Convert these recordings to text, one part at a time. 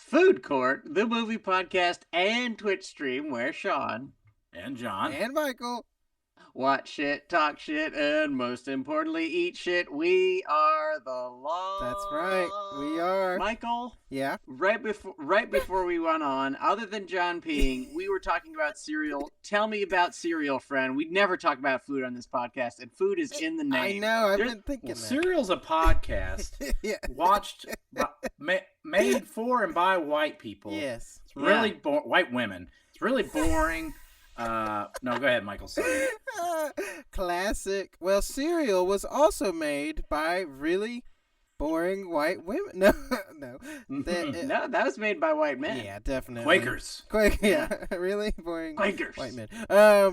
Food Court, the movie podcast and Twitch stream where Sean and John and Michael watch shit, talk shit, and most importantly, eat shit. We are the law. That's right. We are. Michael? Yeah? Right before we went on, other than John peeing, we were talking about cereal. Tell me about cereal, friend. We'd never talk about food on this podcast, and food is in the name. I know. I've been thinking that. Cereal's a podcast Yeah. watched, made for and by white people. Yes. It's really white women. It's really boring. No, go ahead, Michael. Sorry. Classic. Well, cereal was also made by really boring white women. No. No, that was made by white men. Yeah, definitely. Quakers. Yeah, really boring Quakers. white men. I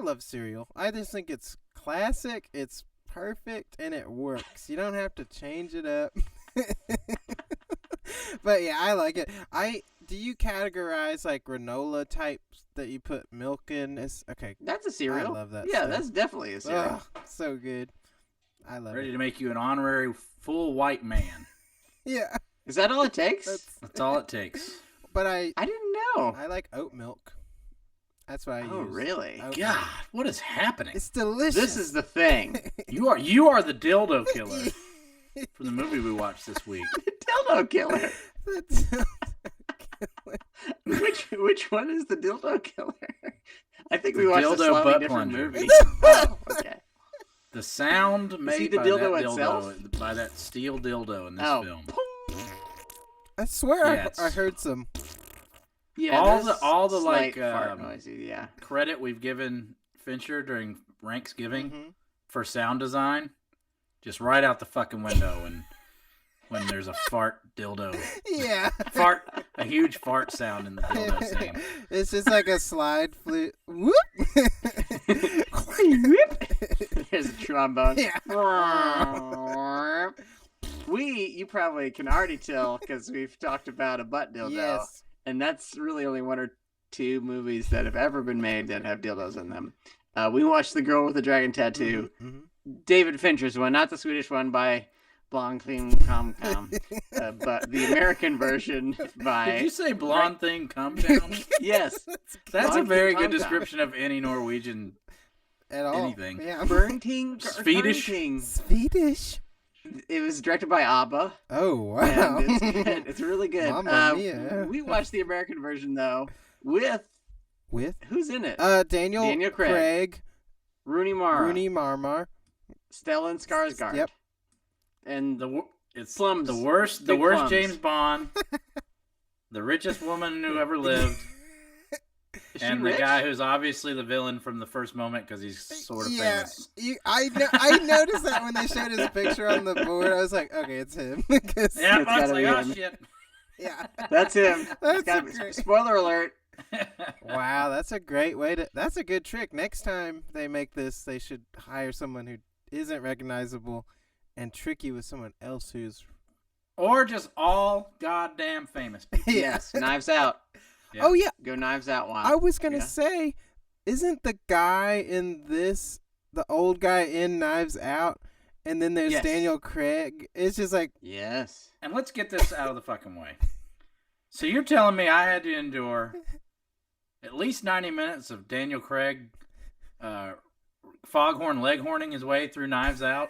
love cereal. I just think it's classic. It's perfect and it works. You don't have to change it up. But yeah, I like it. Do you categorize like granola types that you put milk in? Okay. That's a cereal. I love that. Yeah, stuff. that's definitely a cereal. Ugh, so good. I love Ready it. to make you an honorary full white man. Yeah. Is that all it takes? That's all it takes. But I didn't know. I like oat milk. That's what I use. Oh, really? Oat God, milk. what is happening? It's delicious. This is the thing. You are the dildo killer for the movie we watched this week. The dildo killer. Which one is the dildo killer? I think we watched a dildo slightly butt different plunger. movie. Oh, okay. The sound made the by dildo that itself? dildo, by that steel dildo in this Oh, film. I swear Yeah, I heard some. Yeah, all the slight like fart noises, yeah. credit we've given Fincher during Manksgiving Mhm. for sound design, just right out the fucking window when there's a fart dildo. Yeah. A huge fart sound in the dildo scene. It's just like a slide flute. Whoop. Here's a trombone. Yeah. You probably can already tell because we've talked about a butt dildo. Yes. And that's really only one or two movies that have ever been made that have dildos in them. We watched The Girl with the Dragon Tattoo. Mhm. David Fincher's one, not the Swedish one by Blonde Thing Come Come, but the American version by... Did you say blonde thing come down? Yes. That's a Blonde very thing good come description of any Norwegian At all. anything. Yeah. Bernting. Swedish? Swedish. It was directed by ABBA. Oh, wow. And it's good. It's really good. Mamma mia. We watched the American version, though, with... With? Who's in it? Daniel Craig. Rooney Mara. Rooney Marmar. Stellan Skarsgård. Yep. And It's Plums. the worst Big plums. James Bond, the richest woman who ever lived, is she and the rich? guy who's obviously the villain from the first moment because he's sort of famous. I noticed that when they showed his picture on the board. I was like, okay, it's him. 'Cause- Yeah, It's but I was gotta like, be oh him. shit. yeah. That's him. That's Gotta be- great. Spoiler alert. Wow, that's a great way to. That's a good trick. Next time they make this, they should hire someone who isn't recognizable and trick you with someone else who's. Or just all goddamn famous people. Yes, Knives Out. Yeah. Oh yeah, Go Knives Out. Wow. I was gonna Yeah. say, isn't the guy in this the old guy in Knives Out, and then there's Yes. Daniel Craig? It's just like Yes. And let's get this out of the fucking way. So you're telling me I had to endure at least 90 minutes of Daniel Craig foghorn leghorning his way through Knives Out,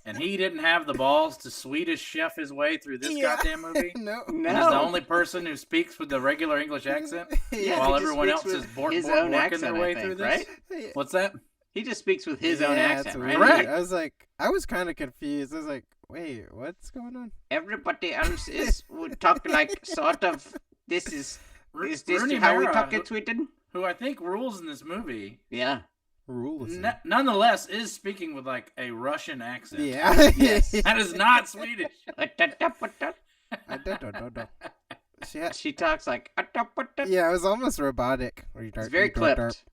and he didn't have the balls to Swedish chef his way through this Yeah. goddamn movie? no. No. And he's the only person who speaks with the regular English accent Yeah, while he just everyone speaks else is with his own working accent, their I way think, through this. right? Yeah. What's that? He just speaks with his own Yeah, accent, it's right? weird. Correct. I was like, I was kind of confused. I was like, wait, what's going on? Everybody else would talk like sort of. This is this Rooney how we Mara, talk in Sweden? who I think rules in this movie, Yeah. Rules. nonetheless is speaking with like a Russian accent. Yeah. Yes. That is not Swedish. I don't know. She talks like. Yeah, it was almost robotic. It's very clipped.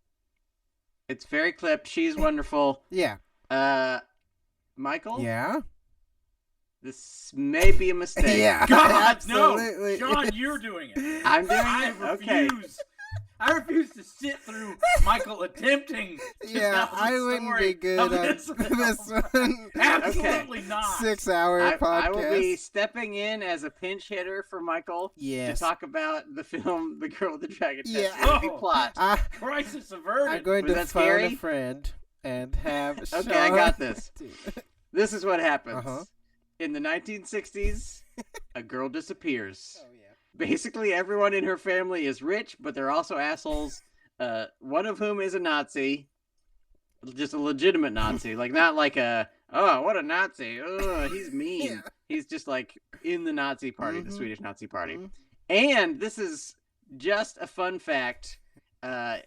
It's very clipped. She's wonderful. Yeah. Michael? Yeah. This may be a mistake. Yeah. God, Absolutely. no. John, you're doing it. I'm doing I it? Okay. refuse. I refuse to sit through Michael attempting to Yeah, tell the I wouldn't story be good of on this this film. one. Absolutely not. 6-hour podcast. I will be stepping in as a pinch hitter for Michael Yes. to talk about the film The Girl with the Dragon Tattoo. Yeah. The plot. Crisis averted. I'm going Was to that phone scary? a friend and have Okay, I got Sean this. do it. This is what happens. Uh-huh. In the 1960s, a girl disappears. Oh, yeah. Basically, everyone in her family is rich, but they're also assholes. One of whom is a Nazi. Just a legitimate Nazi. Like, not like a, oh, what a Nazi. Oh, he's mean. Yeah. He's just like in the Nazi party, the Mhm. Swedish Nazi party. Mhm. And this is just a fun fact. The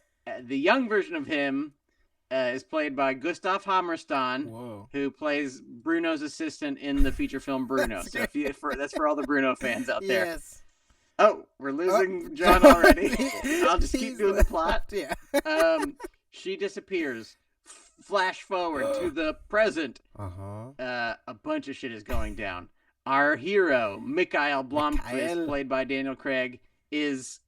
young version of him is played by Gustav Hammerstein, Whoa. who plays Bruno's assistant in the feature film Bruno. That's So if you, that's for all the Bruno fans out there. Yes. Oh, we're losing Oh, John already. I'll just keep He's doing the left. plot. Yeah. She disappears. Flash forward to the present. Uh-huh. A bunch of shit is going down. Our hero, Mikhail Blomkvist, Mikhail. played by Daniel Craig, is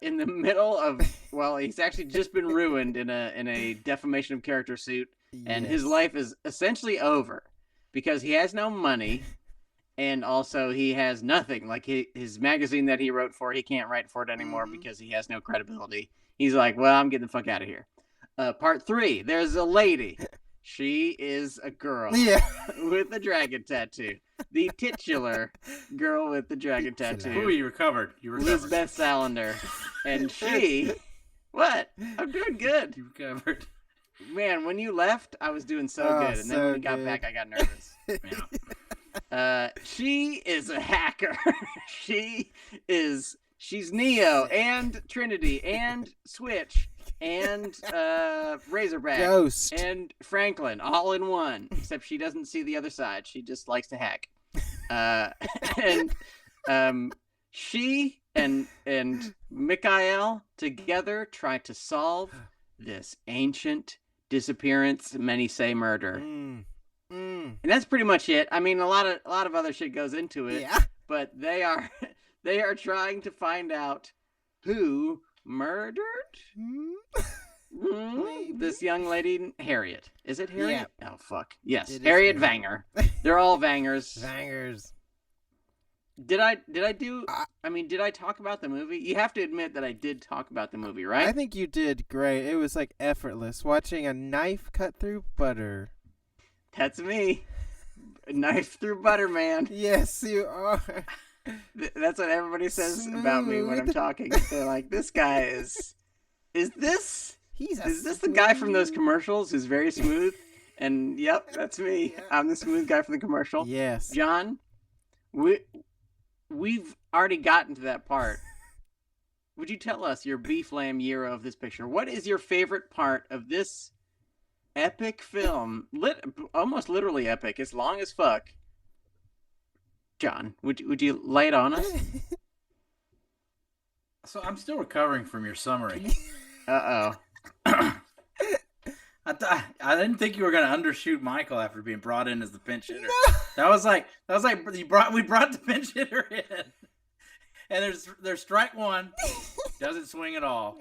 in the middle of, well, he's actually just been ruined in a defamation of character suit, and his Yes. life is essentially over because he has no money, and also he has nothing. Like his magazine that he wrote for, he can't write for it anymore Mhm. because he has no credibility. He's like, well, I'm getting the fuck out of here. Part 3, there's a lady. She is a girl Yeah. with a dragon tattoo. The titular girl with the dragon tattoo. Ooh, you recovered. You recovered. Lisbeth Salander. And she... What? I'm doing good. You recovered. Man, when you left, I was doing so Oh, good. And then so when you got good. back, I got nervous. Yeah. She is a hacker. She's Neo and Trinity and Switch and Razorback Ghost. and Franklin all in one. Except she doesn't see the other side. She just likes to hack. She and Mikhail together try to solve this ancient disappearance, many say murder. Mm. And that's pretty much it. I mean, a lot of other shit goes into it, Yeah. but they are trying to find out who murdered Maybe. this young lady, Harriet. Is it Harriet? Oh fuck. Yes, It is Harriet Harriet. Vanger. They're all Vangers. Bangers. Did I talk about the movie? You have to admit that I did talk about the movie, right? I think you did great. It was like effortless. Watching a knife cut through butter. That's me. Knife through butter, man. Yes, you are. That's what everybody says about me when I'm Smooth. talking. They're like, this guy is this He's a is this the guy from those smooth- commercials who's very smooth? And yep, that's me. Yeah. I'm the smooth guy from the commercial. Yes. John, we've already gotten to that part. Would you tell us your beef lamb hero of this picture? What is your favorite part of this epic film? Almost literally epic. It's long as fuck. John, would you lay it on us? So I'm still recovering from your summary. Uh-oh. I didn't think you were gonna undershoot Michael after being brought in as the pinch hitter. That was like we brought the pinch hitter in, and there's strike 1, doesn't swing at all.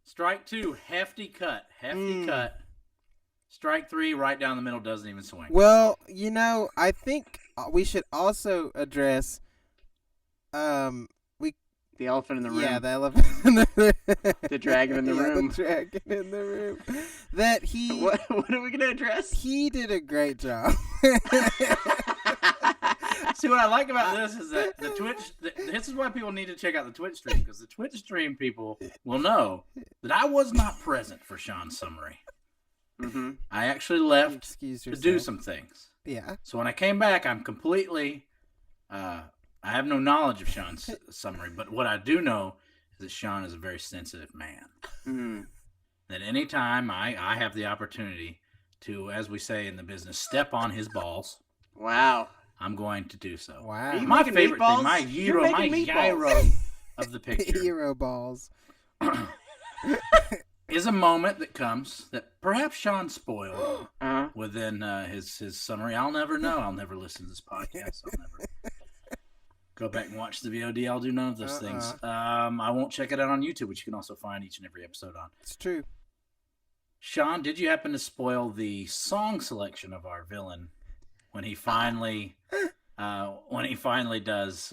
Strike 2, hefty cut. Strike 3, right down the middle, doesn't even swing. Well, I think we should also address The elephant in the room. yeah, the elephant in the room. The dragon in the room. The dragon in the room. That he What are we gonna address? he did a great job. See, what I like about this is that the Twitch. This is why people need to check out the Twitch stream, because the Twitch stream people will know that I was not present for Sean's summary. Mm-hmm. I actually left Excuse to yourself. do some things. Yeah. So when I came back, I'm completely. I have no knowledge of Sean's summary, but what I do know is that Sean is a very sensitive man. Mm-hmm. That any time I have the opportunity to, as we say in the business, step on his balls, Wow. I'm going to do so. Wow. Are you My making favorite meatballs? thing, my You're gyro, my making meatballs. gyro of the picture Hero balls. is a moment that comes that perhaps Sean spoiled Uh-huh. within his summary. I'll never know. I'll never listen to this podcast. I'll never. go back and watch the VOD. I'll do none of those things. I won't check it out on YouTube, which you can also find each and every episode on. It's true. Sean, did you happen to spoil the song selection of our villain when he finally does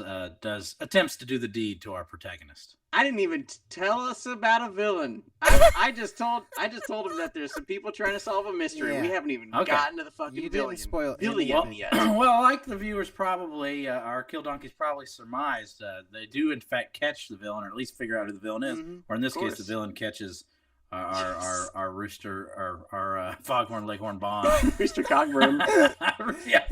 attempts to do the deed to our protagonist? I didn't even tell us about a villain. I just told him that there's some people trying to solve a mystery. Yeah. We haven't even Okay. gotten to the fucking You villain. didn't spoil Billion anything. yet. Well, like the viewers probably, our Kill Donkeys probably surmised, they do in fact catch the villain, or at least figure out who the villain is. Mhm. Or in this Of case, the course. villain catches our rooster, our foghorn leghorn bond. Mr. Cogburn. Yeah.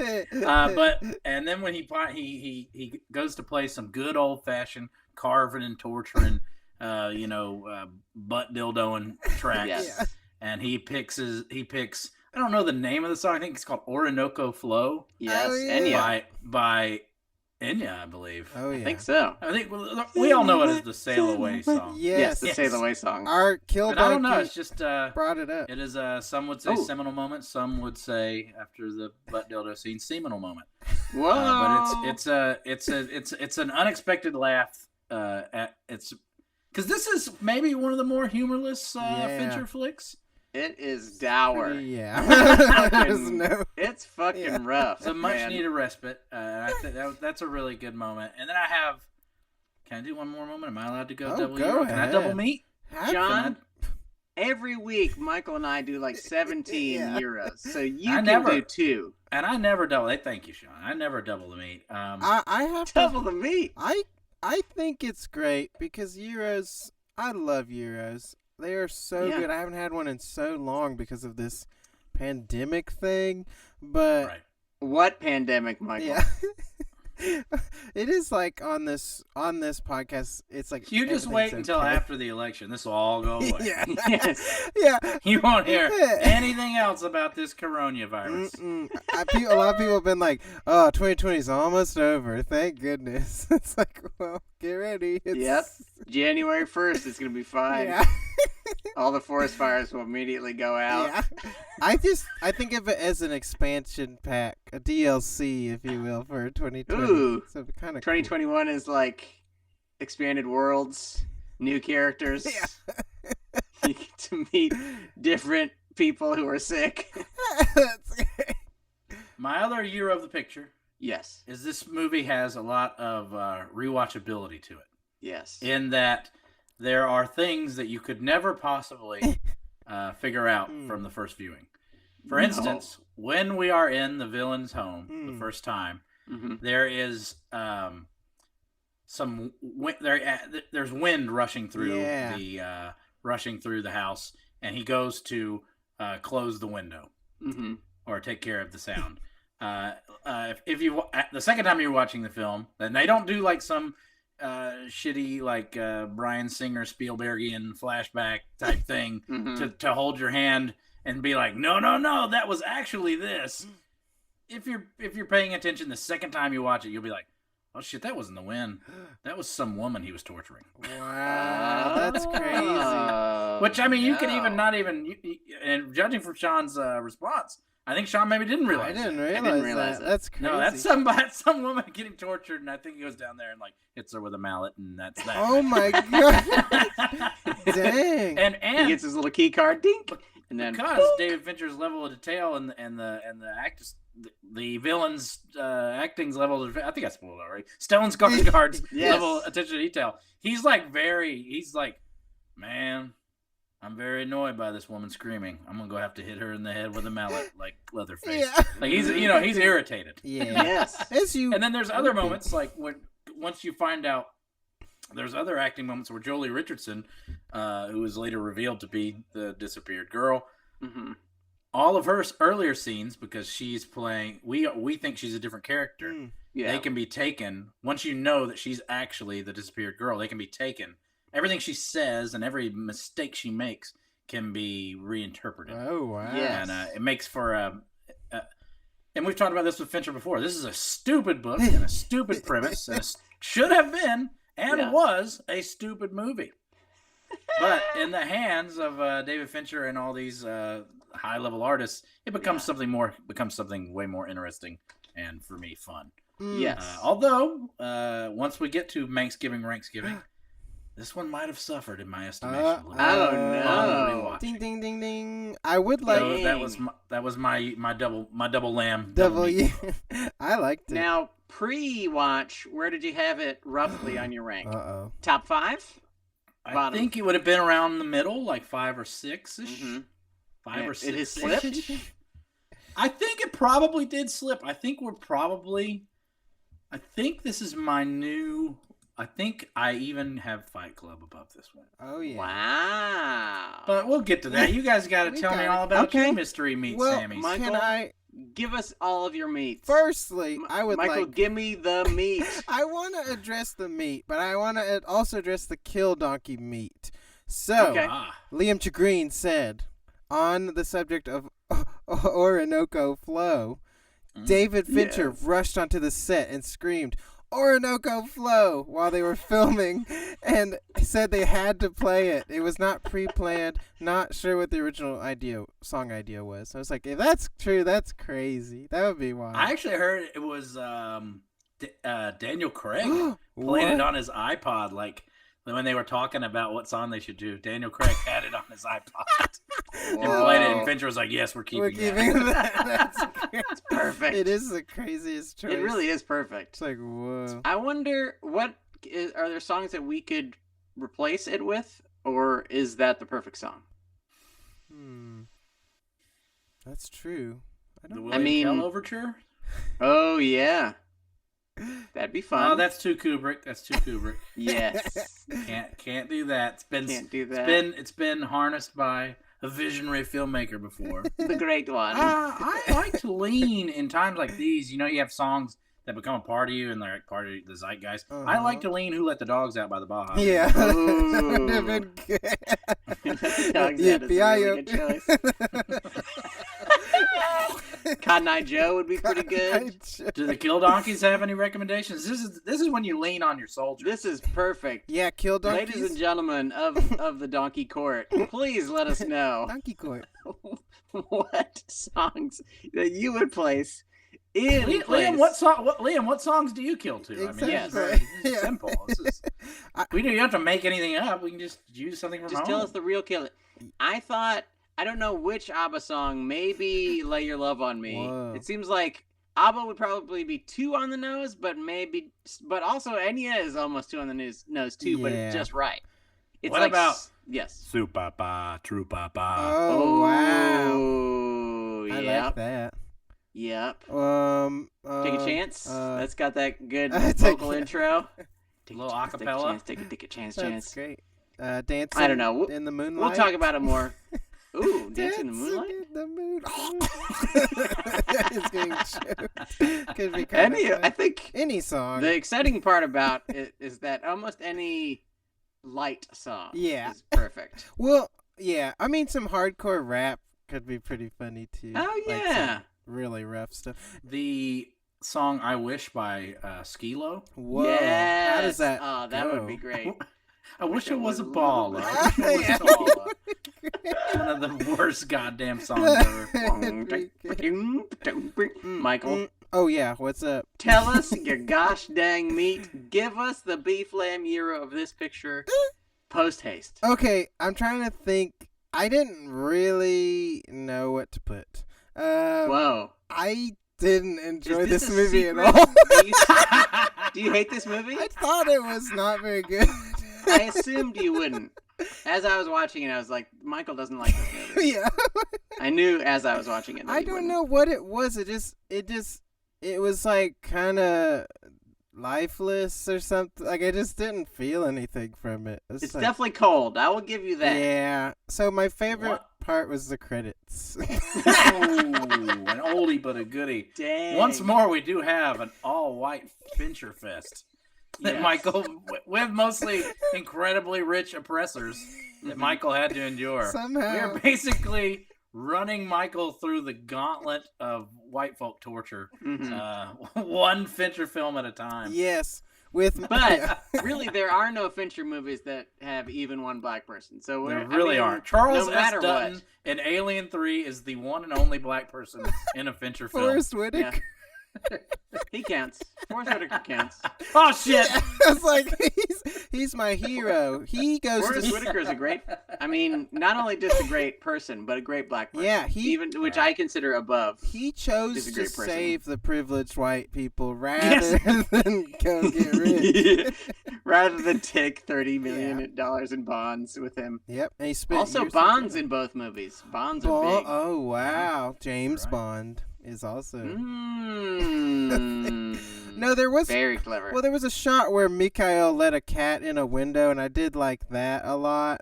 And then when he goes to play some good old fashioned carving and torturing, butt dildoing tracks, Yes. and he picks I don't know the name of the song. I think it's called Orinoco Flow. Yes, Oh, yeah. Enya. by Enya, I believe. Oh yeah. I think so. I think we all know it as the Sail Away song. Yes. The Sail Away song. Our kill But I don't know. donkey It's just brought it up. it is some would say Oh. seminal moment. Some would say after the butt dildo scene, seminal moment. Whoa. But it's an unexpected laugh. It's because this is maybe one of the more humorless Yeah. Fincher flicks. It is dour. Yeah. There's Fucking- no. It's fucking Yeah. rough. It's a much man. needed respite. I think that's a really good moment. And then I have. Can I do one more moment? Am I allowed to go Oh, double? go Euro? Can I ahead. double meat? John, every week Michael and I do like 17 Yeah. euros. So you I can never- do 2. And I never double. Thank you, Sean. I never double the meat. I have to. Double the meat. I think it's great because Euros. I love Euros. They are so Yeah. good. I haven't had one in so long because of this pandemic thing, but right. What pandemic, Michael? yeah. It is like on this podcast. It's like You just wait everything's until okay. after the election. This will all go away. Yeah. Yes. Yeah. You won't hear Yeah. anything else about this coronavirus. A lot of people have been like, "Oh, 2020 is almost over. Thank goodness." It's like, well, get ready. It's, Yep. January 1st, it's going to be fine. Yeah. All the forest fires will immediately go out. Yeah. I think of it as an expansion pack, a DLC, if you will, for 2020. Ooh. So kind of 2021 is like expanded worlds, new characters. Yeah. You get to meet different people who are sick. That's great. My other year of the picture Yes. is this movie has a lot of rewatchability to it. Yes. In that there are things that you could never possibly figure out from the first viewing. For No. instance, when we are in the villain's home the Hmm. first time, Mm-hmm. there is there's wind rushing through Yeah. the house, and he goes to close the window Mm-hmm. or take care of the sound. If you the second time you're watching the film, and they don't do like some shitty like Bryan Singer Spielbergian flashback type thing Mm-hmm. to hold your hand and be like, no, that was actually this. If you're paying attention the second time you watch it, you'll be like, oh shit, that wasn't the wind. That was some woman he was torturing. Wow, that's crazy. Oh, Which I mean, you could no. even not even and judging from Sean's response, I think Sean maybe didn't I realize. didn't it. realize, realize that. that. That's crazy. No, that's some woman getting tortured, and I think he goes down there and like hits her with a mallet, and that's that. Oh my god. Dang. and He gets his little key card, dink, and then because David Fincher's level of detail and the the villain's acting's level of, I think I spoiled it already. Stellan Skarsgård's Yes. level of attention to detail. He's like, man, I'm very annoyed by this woman screaming. I'm gonna go have to hit her in the head with a mallet like Leatherface. Yeah. Like he's irritated. Yeah. yes, As you. And then there's other moments like once you find out. There's other acting moments where Jolie Richardson, who was later revealed to be the disappeared girl, mm-hmm. all of her earlier scenes, because she's playing, we think she's a different character. Mm. yeah, They can be taken once you know that she's actually the disappeared girl. They can be taken. Everything she says and every mistake she makes can be reinterpreted, Oh wow. Yeah. and it makes for and we've talked about this with Fincher before. This is a stupid book and a stupid premise, and should have been and Yeah. was a stupid movie. But in the hands of David Fincher and all these high-level artists, it becomes Yeah. something way more interesting and, for me, fun. Yes. Although, once we get to Manksgiving, this one might have suffered in my estimation. A little bit. Oh, On no. rewatching. Ding ding ding ding. I would like So that was my double lamb. W. I liked it. Now, pre-watch, where did you have it roughly on your rank? Uh-oh. Top 5? I Bottom. think it would have been around the middle, like 5 or 6-ish. Mhm. 5 or 6. It has slipped? I think it probably did slip. I think this is my new. I think I even have Fight Club above this one. Oh yeah. Wow. But we'll get to that. You guys got to We tell me got all it. about Okay. your mystery meat, Well, Sammys. Michael, can I give us all of your meats. firstly? I would Michael, like. give me the meat. I want to address the meat, but I want to also address the kill donkey meat. So, Okay. Liam Chagreen said on the subject of Orinoco Flow, David Fincher Yes. rushed onto the set and screamed, "Orinoco Flow," while they were filming, and said they had to play it. It was not pre-planned, not sure what the original song idea was. So I was like, if that's true, that's crazy. That would be wild. I actually heard it was Daniel Craig playing it on his iPod, like when they were talking about what song they should do. Daniel Craig had it on his iPod and played it, and Fincher was like, "Yes, we're keeping that. That's great. It's perfect. It is the craziest choice. It really is perfect. It's like, whoa. I wonder, are there songs that we could replace it with, or is that the perfect song? That's true. The William Tell Overture? Oh yeah, that'd be fun. Oh, that's too Kubrick. Yes. Can't do that. Can't do that. It's been harnessed by a visionary filmmaker before. The great one. I like to lean in times like these. You know, you have songs that become a part of you and they're like part of the zeitgeist. I like to lean "Who Let the Dogs Out" by the Baja. Yeah. That Ooh. would have been good. Dogs Out is a really good choice. Cotton Eye Joe would be pretty good. Do the Kill Donkeys have any recommendations? This is when you lean on your soldier. This is perfect. Yeah, kill donkeys. Ladies and gentlemen of the Donkey Court, please let us know Donkey Court. what songs that you would place in place. Liam, what songs do you kill to? Exactly. I mean, this is Yeah. simple. We don't have to make anything up. We can just use something from Just home. tell us the real kill. I don't know which ABBA song. Maybe "Lay Your Love on Me." Whoa. It seems like ABBA would probably be 2 on the nose, but also Enya is almost 2 on the nose too. But it's Yeah. just right. It's What like, about- yes? Su Papa, True Papa. Oh, wow. Oh, I yep. like that. Yep. Take Take a chance. That's got that good take vocal a- intro. Take Little chance, acapella. Take a chance. That's great. Dancing I don't know. in the moonlight. We'll talk about it more. Ooh, Dancing in the Moonlight? in the moon. It's getting choked. Could be kind I think any song. the exciting part about it is that almost any light song Yeah. is perfect. Well, yeah. I mean, some hardcore rap could be pretty funny too. Oh, Like yeah. some really rough stuff. The song "I Wish" by Skilo. Whoa. Yes. How does that? Oh, that would go? be great. I wish it was a little ball. bit- I wish it was Yeah. tall. One of the worst goddamn songs ever. Michael, Oh yeah. What's up? tell us your gosh dang meat. Give us the beef lamb gyro of this picture. Post haste. Okay, I'm trying to think. I didn't really know what to put. Whoa. I didn't enjoy Is this this a movie at secret? all. Do you hate this movie? I thought it was not very good. I assumed you wouldn't. As I was watching it, I was like, Michael doesn't like this movie. Yeah. I knew as I was watching it. that I he don't wouldn't. know what it was. It was like kind of lifeless or something. Like I just didn't feel anything from it. It's like, definitely cold. I will give you that. Yeah. So my favorite What? part was the credits. Ooh, an oldie but a goodie. Dang. Once more, we do have an all-white Fincher fest. That Yes. Michael, with mostly incredibly rich oppressors, that Michael had to endure. We Somehow. are basically running Michael through the gauntlet of white folk torture, Mhm. one Fincher film at a time. Yes. With But really, there are no Fincher movies that have even one black person. So There I really mean, aren't. Charles no S. matter Dutton what. in Alien 3 is the one and only black person in a Fincher film. Forrest Whitaker. He counts. Forrest Whitaker counts. Oh shit! I was like, he's my hero. He goes Forrest to Whitaker is a great. I mean, not only just a great person, but a great black person. Yeah, which I consider above. he chose He's a to great person. save the privileged white people rather than go get rich. Yeah. Rather than take $30 million in bonds with him. Yep, and he spent Also, years Bond's in both movies. Bonds are big. Oh wow, James Right. Bond is also. Mm. No, there was. Very clever. Well, there was a shot where Mikhail let a cat in a window, and I did like that a lot.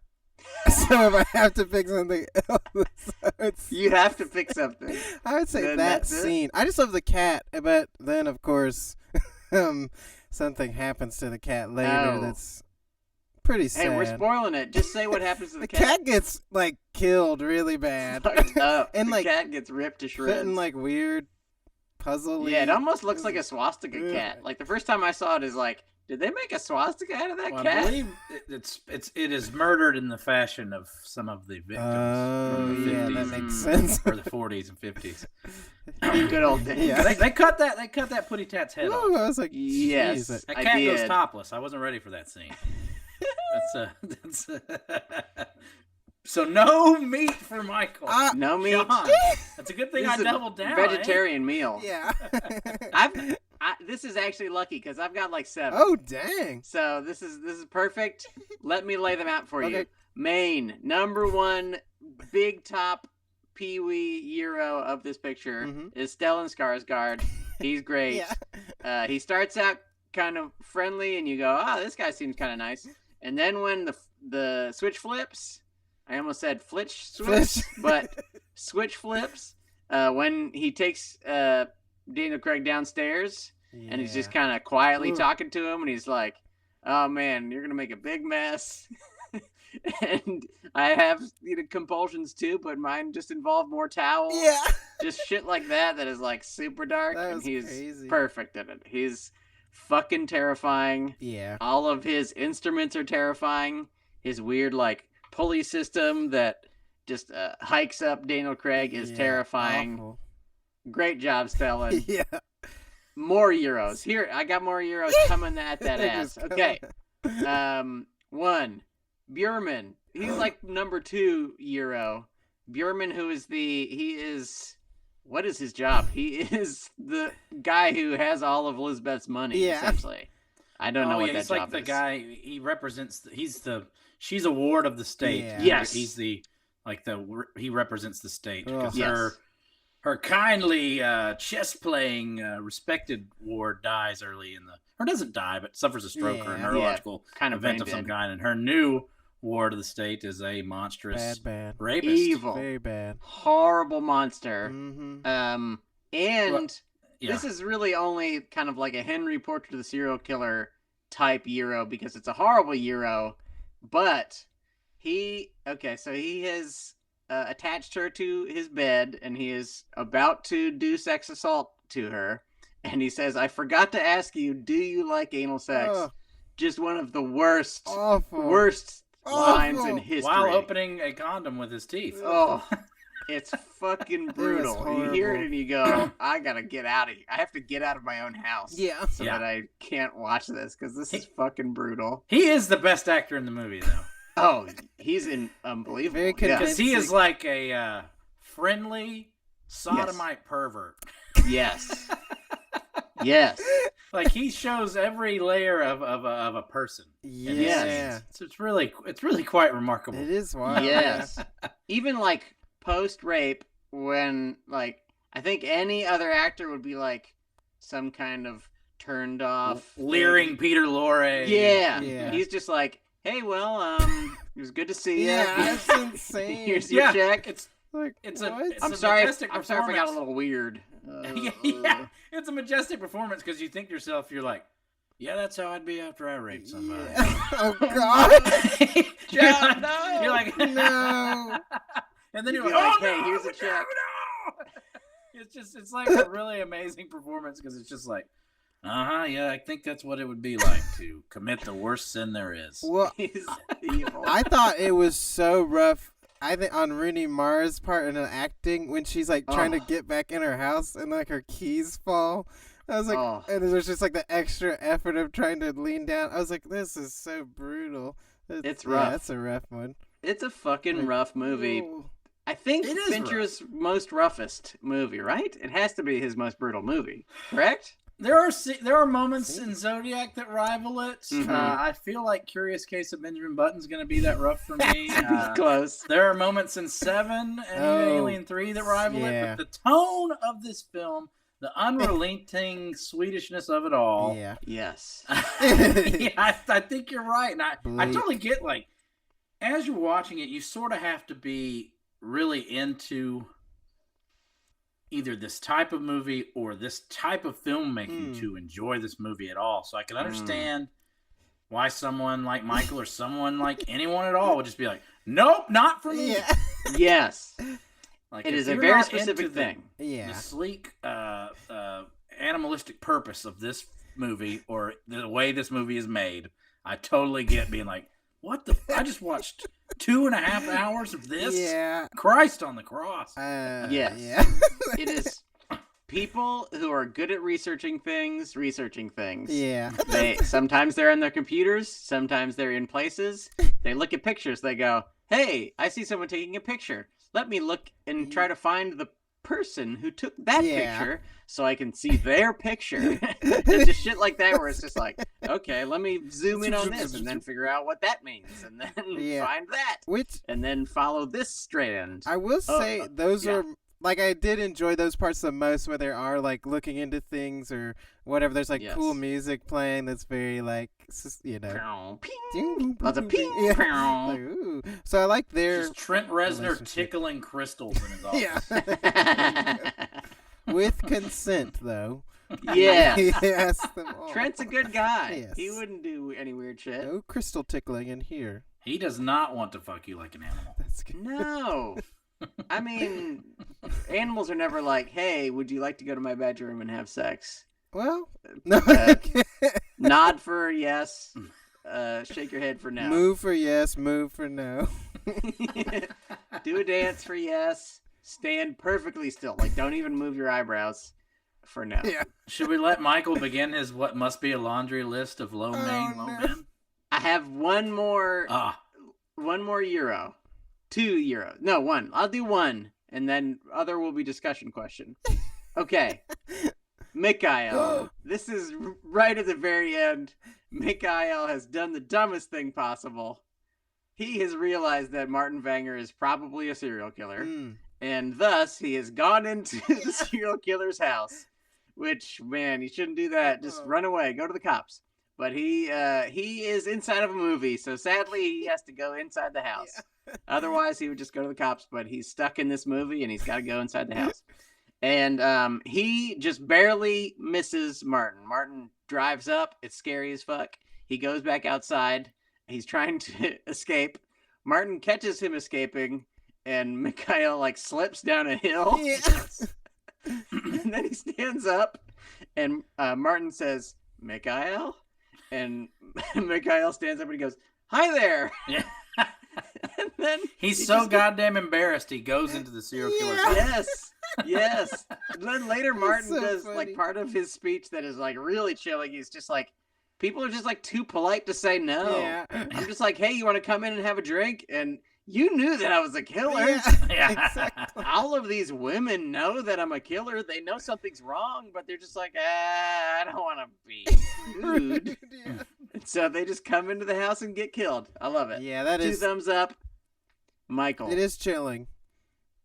So if I have to pick something else, You have to pick something. I would say Then that that's it? scene. I just love the cat, but then of course, something happens to the cat later Oh. that's pretty sad. Hey, we're spoiling it. Just say what happens to the the cat. cat gets like killed really bad, Fucked up. and the like cat gets ripped to put shreds. in like weird puzzle. Yeah, it almost looks like a swastika Ugh. cat. Like the first time I saw it is like, did they make a swastika out of that Well, I cat? believe it is murdered in the fashion of some of the victims Oh from the 50s yeah, that makes sense. or the 40s and 50s. Good old days. Yeah. They cut that putty tat's head Ooh, off. I was like, Yes. jeez, That I cat goes did. topless. I wasn't ready for that scene. That's So no meat for Michael. No meat. Sean, that's a good thing This I is a doubled down. vegetarian meal. yeah. This is actually lucky because I've got like 7. Oh dang. So this is perfect. Let me lay them out for you. Okay. Maine, number 1, big top Pee-wee Euro of this picture Mhm. is Stellan Skarsgård. He's great. Yeah. He starts out kind of friendly, and you go, "Oh, this guy seems kind of nice." And then when the switch flips, I almost said flitch switch, but switch flips. When he takes Daniel Craig downstairs, and he's just kind of quietly Ugh. talking to him, and he's like, "Oh man, you're gonna make a big mess." And I have compulsions too, but mine just involve more towels. Yeah. Just shit like that is like super dark, That and was he's crazy. perfect at it. He's fucking terrifying. Yeah. All of his instruments are terrifying. His weird like pulley system that just hikes up Daniel Craig is Yeah, terrifying. awful. Great job, Stellan. Yeah. More euros. Here, I got more euros coming at that It ass. was Okay. coming. 1. Bjorman. He's like number 2 euro. Bjorman, what is his job? He is the guy who has all of Elizabeth's money, Yeah. essentially. I don't know what that he's job like the is. guy. He represents. She's a ward of the state. Yeah. Yes. He's he represents the state Ugh. because Yes. her kindly chess playing respected ward dies early or doesn't die, but suffers a stroke or a Yeah. neurological kind of event of brain some dead. kind, and her new ward of the state is a monstrous Bad. rapist. Evil. Very bad. Horrible monster. Mm-hmm. And Yeah. this is really only kind of like a Henry Portrait of the Serial Killer type euro because it's a horrible euro, but he has attached her to his bed and he is about to do sex assault to her, and he says, "I forgot to ask you, do you like anal sex?" Ugh. Just one of the worst Awful. lines in Awful. history. While opening a condom with his teeth. Oh, it's fucking brutal. You hear it horrible. and you go, I gotta get out of here. I have to get out of my own house. Yeah. So Yeah. that I can't watch this because this is fucking brutal. He is the best actor in the movie, though. Oh, he's unbelievable. Very Yeah. Because he is like a friendly sodomite pervert. Yes. Yes. Like he shows every layer of a person. Yeah. So it's really quite remarkable. It is wild. Yes. Even like post rape, when like I think any other actor would be like some kind of turned off, Leering Peter Lorre. Yeah. Yeah. He's just like, hey, well, it was good to see you. Yeah, that's insane. Here's your check. It's Like, It's what? a- it's I'm sorry. majestic I'm sorry if I got a performance. little weird. yeah, it's a majestic performance because you think to yourself, you're like, yeah, that's how I'd be after I raped somebody. Yeah. Oh God. You're like, No. and then you're You'd like, be like, oh, hey, no, here's a no, check. no. It's like a really amazing performance because it's just like, yeah, I think that's what it would be like to commit the worst sin there is. Well, He's evil. I thought it was so rough. I think on Rooney Mara's part in the acting when she's like trying to get back in her house and like her keys fall. I was like, and there's just like the extra effort of trying to lean down. I was like, this is so brutal. It's rough. Yeah, it's a rough one. It's a fucking rough movie. Ooh. I think Fincher's most roughest movie, right? It has to be his most brutal movie, correct? There are moments in Zodiac that rival it. Mm-hmm. I feel like Curious Case of Benjamin Button's going to be that rough for me. Close. There are moments in 7 and Alien 3 that rival it, but the tone of this film, the unrelenting Swedishness of it all. Yeah. Yes. I think you're right. And I totally get, like, as you're watching it, you sort of have to be really into either this type of movie or this type of filmmaking to enjoy this movie at all. So I can understand why someone like Michael or someone like anyone at all would just be like, nope, not for me. Yeah. Yes. Like, it is a very specific thing. The sleek, animalistic purpose of this movie or the way this movie is made, I totally get being like, what the? I just watched 2.5 hours of this. Yeah. Christ on the cross. Yes. Yeah. It is people who are good at researching things. Yeah. Sometimes they're on their computers. Sometimes they're in places. They look at pictures. They go, hey, I see someone taking a picture. Let me look and try to find the person who took that picture so I can see their picture. It's just shit like that where it's just like, okay, let me zoom in on this and then figure out what that means and then find that. And then follow this strand. I will say those are, like, I did enjoy those parts the most where they are, like, looking into things or whatever. There's, like, cool music playing that's very, like, you know. Lots of ping. Yeah. Like, ooh. So I like their... Just Trent Reznor tickling crystals in his office. Yeah. With consent, though. Yeah. Yes. Trent's a good guy. Yes. He wouldn't do any weird shit. No crystal tickling in here. He does not want to fuck you like an animal. That's good. No. I mean, animals are never like, hey, would you like to go to my bedroom and have sex? Well, no. Nod for yes. Shake your head for no. Move for yes, move for no. Do a dance for yes. Stand perfectly still. Like, don't even move your eyebrows for no. Yeah. Should we let Michael begin his what must be a laundry list of low men? I have one more euro. 2 euro. No, 1. I'll do 1, and then other will be discussion question. Okay. Mikhail. This is right at the very end. Mikhail has done the dumbest thing possible. He has realized that Martin Wenger is probably a serial killer, and thus he has gone into the serial killer's house, which, man, you shouldn't do that. Just run away. Go to the cops. But he is inside of a movie, so sadly he has to go inside the house. Yeah. Otherwise, he would just go to the cops, but he's stuck in this movie, and he's got to go inside the house. And he just barely misses Martin. Martin drives up. It's scary as fuck. He goes back outside. He's trying to escape. Martin catches him escaping, and Mikhail, like, slips down a hill. Yes. And then he stands up, and Martin says, Mikhail? And Mikhail stands up and he goes, hi there. Yeah. And then he's so goddamn embarrassed he goes into the serial killer's house. Yes. And then later Martin does funny. like part of his speech that is like really chilling. He's just like, people are just like too polite to say no. Yeah. I'm just like, hey, you want to come in and have a drink? And you knew that I was a killer. Yeah, exactly. All of these women know that I'm a killer. They know something's wrong, but they're just like, I don't want to be rude. Yeah. And so they just come into the house and get killed. I love it. Yeah, that 2 is... thumbs up. Michael. It is chilling.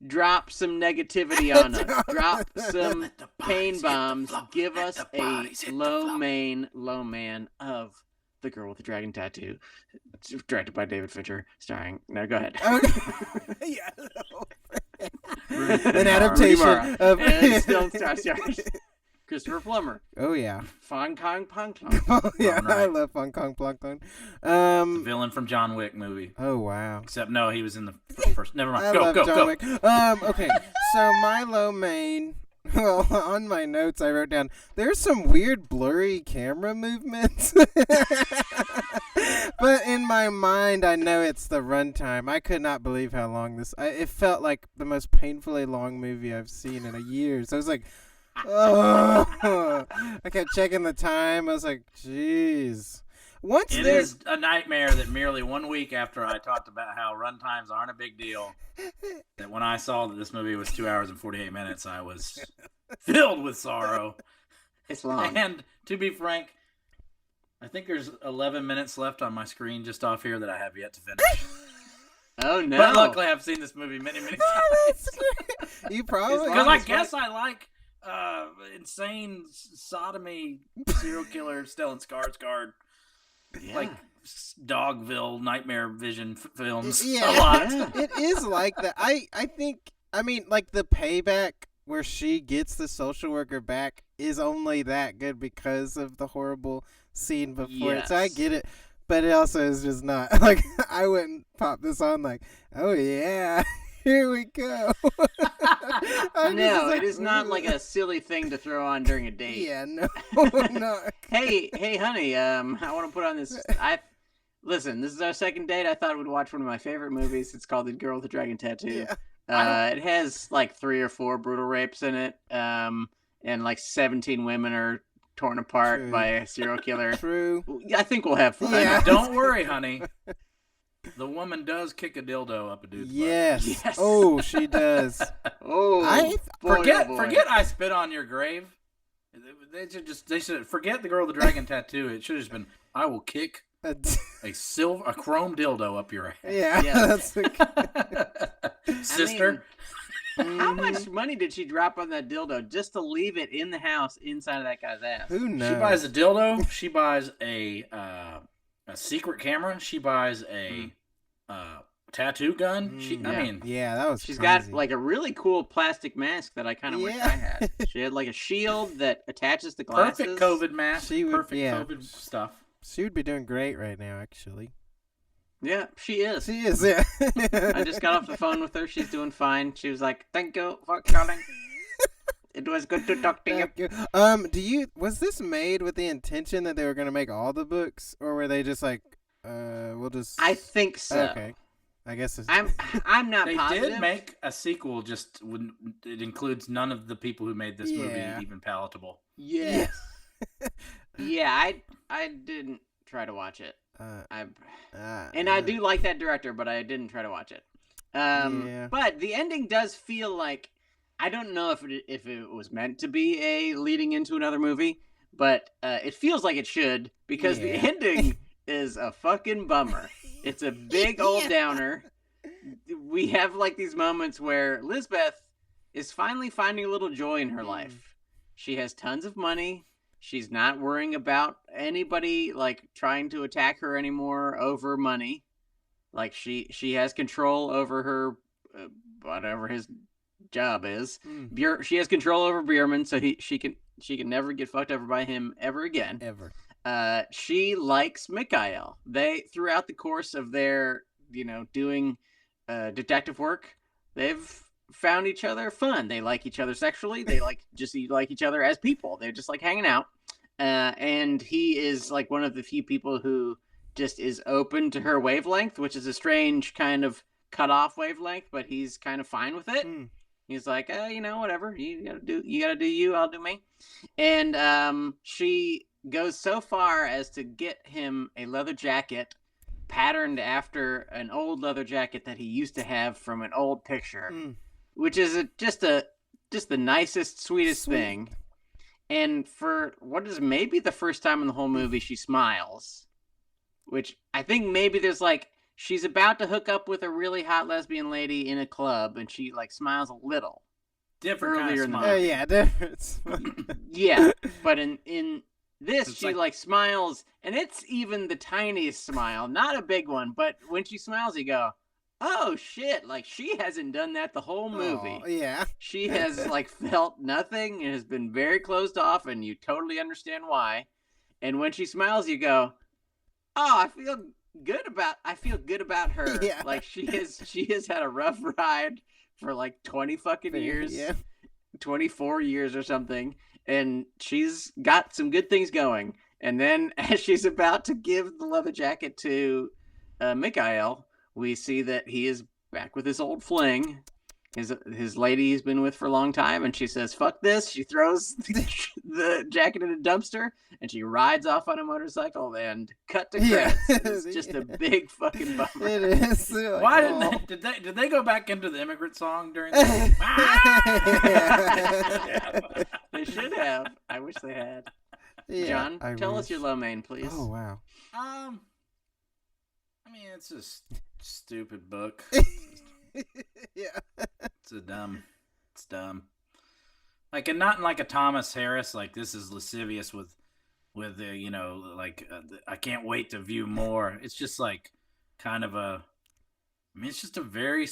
Drop some negativity on us. Drop some pain bombs. Give us a low man of The Girl with the Dragon Tattoo, directed by David Fincher, starring... No, go ahead. Okay. An adaptation of... Still starring Christopher Plummer. Oh, yeah. Fong Kong Pong. Oh, yeah, right. I love Fong Kong Plong. The villain from John Wick movie. Oh, wow. Except, no, he was in the first... Never mind. I love John Wick. Okay, so my low main... Well, on my notes I wrote down, there's some weird blurry camera movements. But in my mind, mind, I know it's the runtime. I could not believe how long it felt like the most painfully long movie I've seen in a year. So I was like, oh. I kept checking the time. I was like, jeez. It is a nightmare that merely 1 week after I talked about how runtimes aren't a big deal, that when I saw that this movie was 2 hours and 48 minutes, I was filled with sorrow. It's long. And to be frank, I think there's 11 minutes left on my screen just off here that I have yet to finish. Oh, no. But luckily, I've seen this movie many, many times. You probably... Because I guess I like insane sodomy serial killer Stellan Skarsgård. Yeah. Like Dogville nightmare vision films. Yeah, a lot. It is like that. I think, I mean, like the payback where she gets the social worker back is only that good because of the horrible scene before it. So I get it, but it also is just not like I wouldn't pop this on like, oh yeah, here we go. No, it is not like a silly thing to throw on during a date. Yeah, no. Hey, honey, I want to put on this. Listen, this is our second date. I thought we'd watch one of my favorite movies. It's called The Girl with the Dragon Tattoo. Yeah. It has like 3 or 4 brutal rapes in it, and like 17 women are torn apart by a serial killer. True. I think we'll have fun. Yeah. Don't worry, honey. The woman does kick a dildo up a dude's butt. Yes. Oh, she does. Forget I spit on your grave. They should forget the girl with the dragon tattoo. It should have just been I will kick a chrome dildo up your ass. Yeah. That's sister. I mean, how much money did she drop on that dildo just to leave it in the house inside of that guy's ass? Who knows? She buys a dildo. She buys a secret camera. She buys a tattoo gun. I mean, yeah, that was. She's crazy. got like a really cool plastic mask that I kind of wish I had. She had like a shield that attaches to glasses. Perfect COVID mask. Perfect COVID stuff. She would be doing great right now, actually. Yeah, she is. She is. Yeah. I just got off the phone with her. She's doing fine. She was like, "Thank you for calling. It was good to talk to you." Was this made with the intention that they were going to make all the books, or were they just like, we'll just? I think so. Okay. I guess I'm not they positive. They did make a sequel. Just when it includes none of the people who made this movie even palatable. Yes. Yeah, I didn't try to watch it. I do like that director, but I didn't try to watch it. But the ending does feel like, I don't know if it was meant to be a leading into another movie, but it feels like it should, because the ending is a fucking bummer. It's a big old downer. We have like these moments where Lisbeth is finally finding a little joy in her life. She has tons of money. She's not worrying about anybody like trying to attack her anymore over money. Like she has control over her whatever his job is. She has control over Bierman, so she can never get fucked over by him ever again. Ever. She likes Mikhail. They throughout the course of their doing detective work, they've found each other fun. They like each other sexually. They like each other as people. They're just like hanging out. And he is like one of the few people who just is open to her wavelength, which is a strange kind of cut off wavelength, but he's kind of fine with it. He's like, whatever. You gotta do you, I'll do me. And she goes so far as to get him a leather jacket patterned after an old leather jacket that he used to have from an old picture. Which is just the nicest, sweetest thing. And for what is maybe the first time in the whole movie, she smiles. Which I think maybe there's like, she's about to hook up with a really hot lesbian lady in a club, and she like smiles a little. Different earlier kind of smile. Yeah, different. Yeah, but in this, it's she like smiles, and it's even the tiniest smile. Not a big one, but when she smiles, you go, oh shit, like she hasn't done that the whole movie. Oh, yeah. She has like felt nothing and has been very closed off, and you totally understand why. And when she smiles, you go, oh, I feel good about her. Yeah. Like she has had a rough ride for like 20 fucking years. Yeah. 24 years or something, and she's got some good things going. And then as she's about to give the leather jacket to Mikhail, we see that he is back with his old fling. His lady he's been with for a long time, and she says, "Fuck this." She throws the jacket in a dumpster, and she rides off on a motorcycle. And cut to credits. It's just a big fucking bummer. It is. Why did they go back into the immigrant song during the They should have. I wish they had. Yeah, John, I tell us wish. your low main, please. Oh wow. I mean, it's a stupid book. Yeah. It's dumb. Like, and not in like a Thomas Harris, like this is lascivious with you know, like I can't wait to view more. It's just like kind of a, I mean, it's just a very,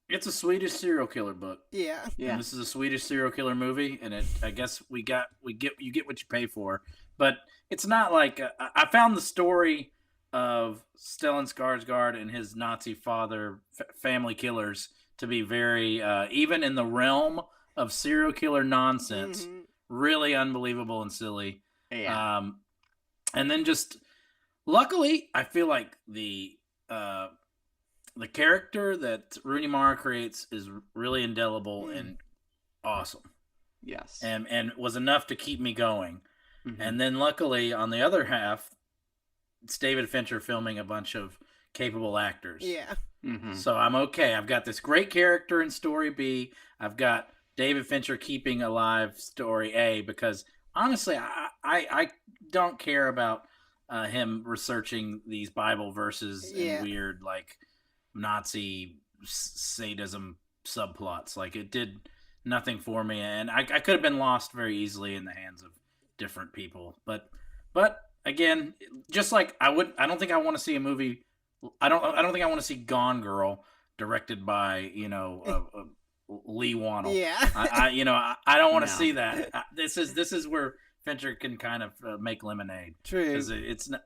it's a Swedish serial killer book. Yeah. Yeah. And this is a Swedish serial killer movie, and I guess you get what you pay for. But it's not like I found the story of Stellan Skarsgård and his Nazi father family killers to be very even in the realm of serial killer nonsense, really unbelievable and silly. Yeah. And then just luckily, I feel like the character that Rooney Mara creates is really indelible and awesome. Yes. And was enough to keep me going. Mhm. And then luckily, on the other half, it's David Fincher filming a bunch of capable actors. Yeah. Mhm. So I'm okay. I've got this great character in story B. I've got David Fincher keeping alive story A, because honestly, I don't care about him researching these Bible verses and weird like Nazi sadism subplots. Like, it did nothing for me, and I could have been lost very easily in the hands of different people. But again, just like I don't think I want to see a movie. I don't think I want to see Gone Girl directed by Lee Wannell. Yeah. I don't want to No. see that. This is where Fincher can kind of make lemonade. True. Because it's not,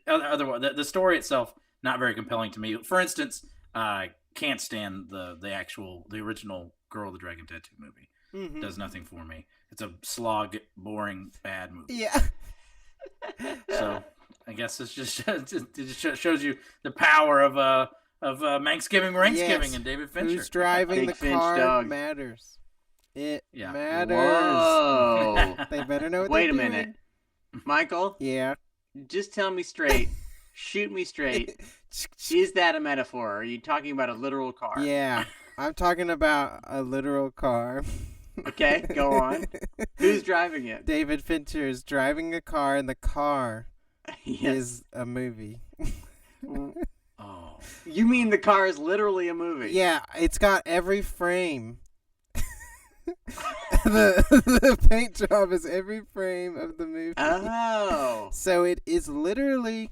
otherwise the story itself not very compelling to me. For instance, I can't stand the original Girl with the Dragon Tattoo movie. Mhm. Does nothing for me. It's a slog, boring, bad movie. Yeah. So I guess it just shows you the power of Manksgiving, Yes. and David Fincher. Who's driving Big the Finch car dog. matters. It Yeah. matters. Whoa. They better know what Wait they're a minute. Michael, doing. Yeah. just tell me straight. Shoot me straight. Is that a metaphor? Are you talking about a literal car? Yeah. I'm talking about a literal car. Okay, go on. Who's driving it? David Fincher is driving a car, and the car Yes. is a movie. Oh. You mean the car is literally a movie? Yeah, it's got every frame. the paint job is every frame of the movie. Oh. So it is literally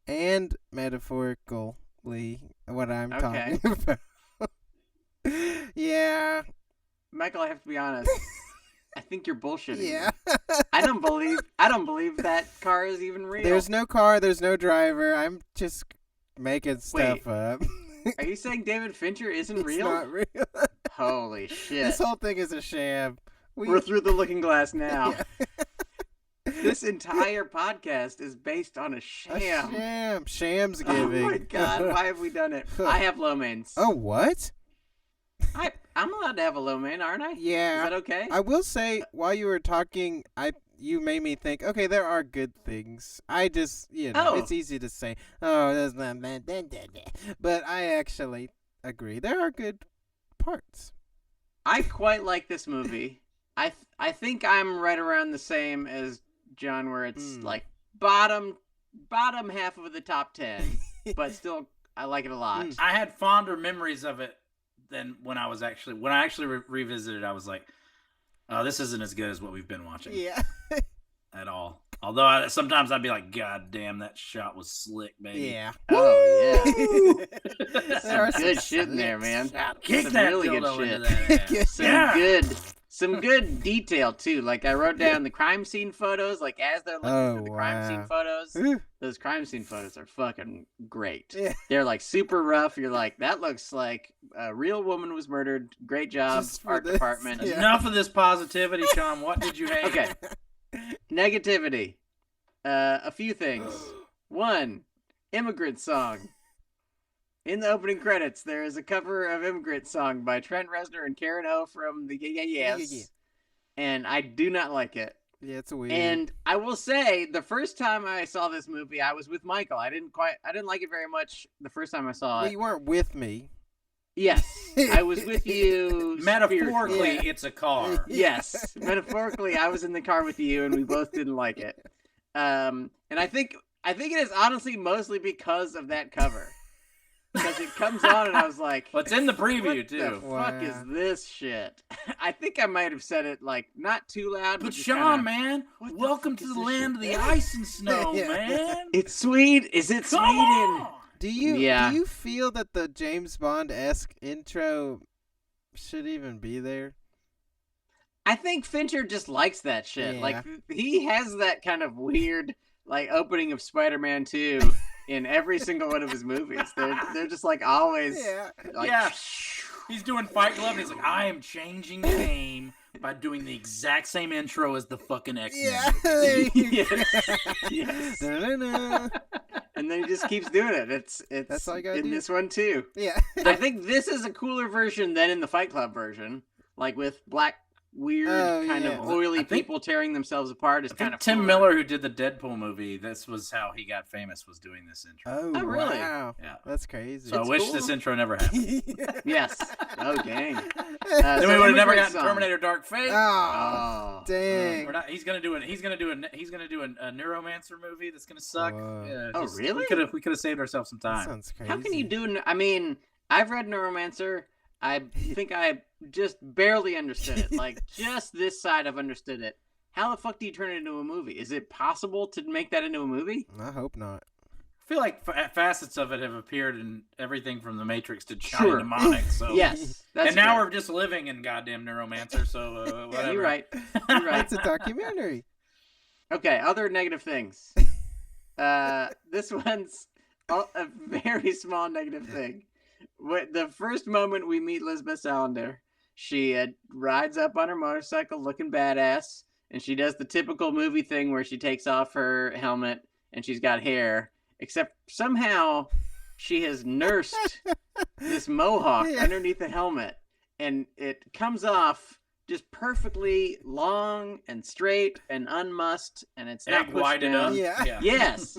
and metaphorically what I'm Okay. talking about. Yeah. Michael, I have to be honest. I think you're bullshitting. me. Yeah. I don't believe that car is even real. There's no car, there's no driver. I'm just making stuff up. Are you saying David Fincher isn't It's real? not real. Holy shit. This whole thing is a sham. We're through the looking glass now. Yeah. This entire podcast is based on a A sham. sham. Sham's Oh giving. my god, why have we done it? I have low mains. Oh, what? I'm allowed to have a low main, aren't I? Yeah. Is that okay? I will say, while you were talking, you made me think, okay, there are good things. I just, Oh. it's easy to say, oh, that's not bad. But I actually agree. There are good parts. I quite like this movie. I think I'm right around the same as John, where it's like bottom half of the top 10, but still I like it a lot. I had fonder memories of it than when I actually revisited. I was like, oh, this isn't as good as what we've been watching Yeah. at all. Although sometimes I'd be like, God damn, that shot was slick, baby. Yeah. Oh yeah. There are Some good shit in there, man. Kick Some that really good dildo shit. into that ass. Some good detail too. Like I wrote down the crime scene photos. Like as they're looking for the crime scene wow. photos, Ooh. those crime scene photos are fucking great. Yeah. They're like super rough. You're like, that looks like a real woman was murdered. Great job, Just for art this. department. Yeah. Enough of this positivity, Sean. What did you hate? Okay. Negativity. A few things. One, Immigrant Song. In the opening credits, there is a cover of Immigrant Song by Trent Reznor and Karen O from the Yeah Yeah Yeahs. And I do not like it. Yeah, it's weird. And I will say, the first time I saw this movie, I was with Michael. I didn't like it very much the first time I saw well, it. you weren't with me. Yes, I was with you. Metaphorically, Yeah. it's a car. Yes, metaphorically, I was in the car with you, and we both didn't like it. And I think it is honestly mostly because of that cover. Because it comes on, and I was like, Well, it's in the preview, what too. the fuck is this shit? I think I might have said it, like, not too loud. But just Sean, kinda, man, what the welcome fuck to is the this land shit? of the ice and snow, Yeah. man. It's Sweden. Is it Come Sweden? on. Do you Yeah. do you feel that the James Bond-esque intro should even be there? I think Fincher just likes that shit. Yeah. Like, he has that kind of weird, like, opening of Spider-Man 2 in every single one of his movies. They're just, like, always... Yeah. Like, Yeah. He's doing Fight Club, and he's like, I am changing the game by doing the exact same intro as the fucking X-Men. Yeah. There you go. Yes. Da-da-da. And then he just keeps doing it. It's That's all you gotta in do. this one, too. Yeah. I think this is a cooler version than in the Fight Club version. Like, with black, weird, Oh, kind yeah. of oily I think- people tearing themselves apart is I kind think of Tim cooler. Miller, who did the Deadpool movie, this was how he got famous, was doing this intro. Oh, really? wow. Yeah. That's crazy. So I It's wish cool. this intro never happened. Yes. Oh, dang. Then we would have never Immigrant gotten Song. Terminator Dark Fate. Oh, Oh. dang. We're not. He's gonna do a Neuromancer movie that's gonna suck. Whoa. Yeah, Oh, really? We could have saved ourselves some That time. sounds crazy. How can you do... I mean, I've read Neuromancer. I think I just barely understood it. Like, just this side I've understood it. How the fuck do you turn it into a movie? Is it possible to make that into a movie? I hope not. I feel like facets of it have appeared in everything from The Matrix to Sure. Giant Mnemonic. So Yes. That's and now fair. we're just living in goddamn Neuromancer. So whatever. You're right. You're right. It's a documentary. Okay, other negative things. This one's a very small negative thing. The first moment we meet Lisbeth Salander, she rides up on her motorcycle looking badass, and she does the typical movie thing where she takes off her helmet and she's got hair, except somehow she has nursed this mohawk Yeah. underneath the helmet, and it comes off just perfectly long and straight and unmussed, and it's not Egg pushed whited down. up. Yeah. Yes.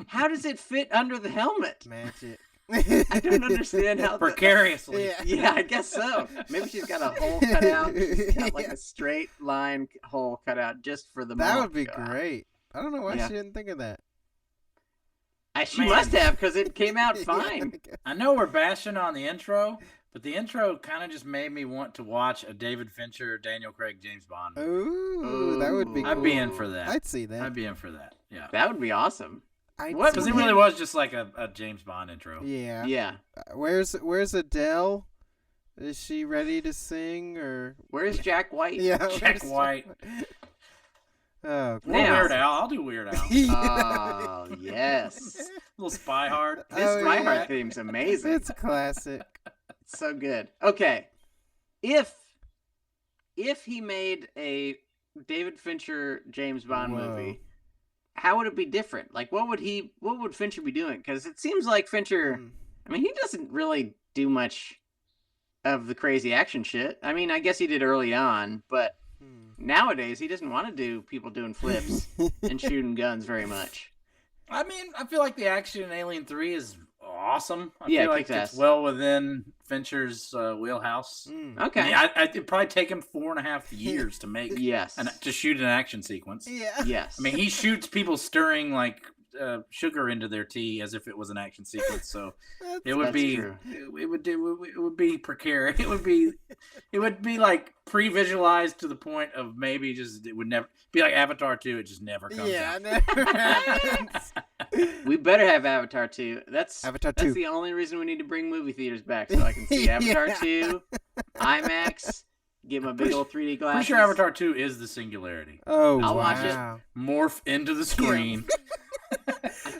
How does it fit under the helmet? Magic. I don't understand how. Precariously. Yeah. Yeah, I guess so. Maybe she's got a hole cut out. She's got like Yeah. a straight line hole cut out just for the. That mohawk would be to go out. great. I don't know why Yeah. she didn't think of that. She Man. must have, because it came out Yeah, fine. I guess. I know we're bashing on the intro, but the intro kind of just made me want to watch a David Fincher, Daniel Craig, James Bond. Ooh, that would be Ooh. cool. I'd be in for that. I'd see that. I'd be in for that. Yeah. That would be awesome. I'd What- see Because it that. really was just like a James Bond intro. Yeah. Yeah. Where's Adele? Is she ready to sing or? Where's Jack White? Yeah. Jack where's- White. Oh. Or Now- Weird Al. I'll do Weird Al. Oh yes. little Spy Hard. This Oh, My yeah. Heart theme's amazing. It's a classic. It's so good. Okay, if he made a David Fincher James Bond Whoa. movie, how would it be different? Like, what would Fincher be doing? Because it seems like Fincher. Mm. I mean, he doesn't really do much of the crazy action shit. I mean, I guess he did early on, but Hmm. nowadays he doesn't want to do people doing flips and shooting guns very much. I mean, I feel like the action in Alien 3 is awesome. I Yeah, feel like kicks it's ass. well within Fincher's wheelhouse. Mm. Okay. I mean, it'd probably take him 4.5 years to make Yes. to shoot an action sequence. Yeah. Yes. I mean, he shoots people stirring like sugar into their tea as if it was an action sequence. So it would That's be true. it would be precarious. It would be like pre-visualized to the point of maybe just it would never be like Avatar 2. It just never comes Yeah. out. Never happens. We better have Avatar 2. That's Avatar That's 2. the only reason we need to bring movie theaters back, so I can see Avatar Yeah. 2, IMAX, get my big old 3D glasses. Pretty sure Avatar 2 is the singularity. Oh I'll watch it. wow. Morph into the screen. I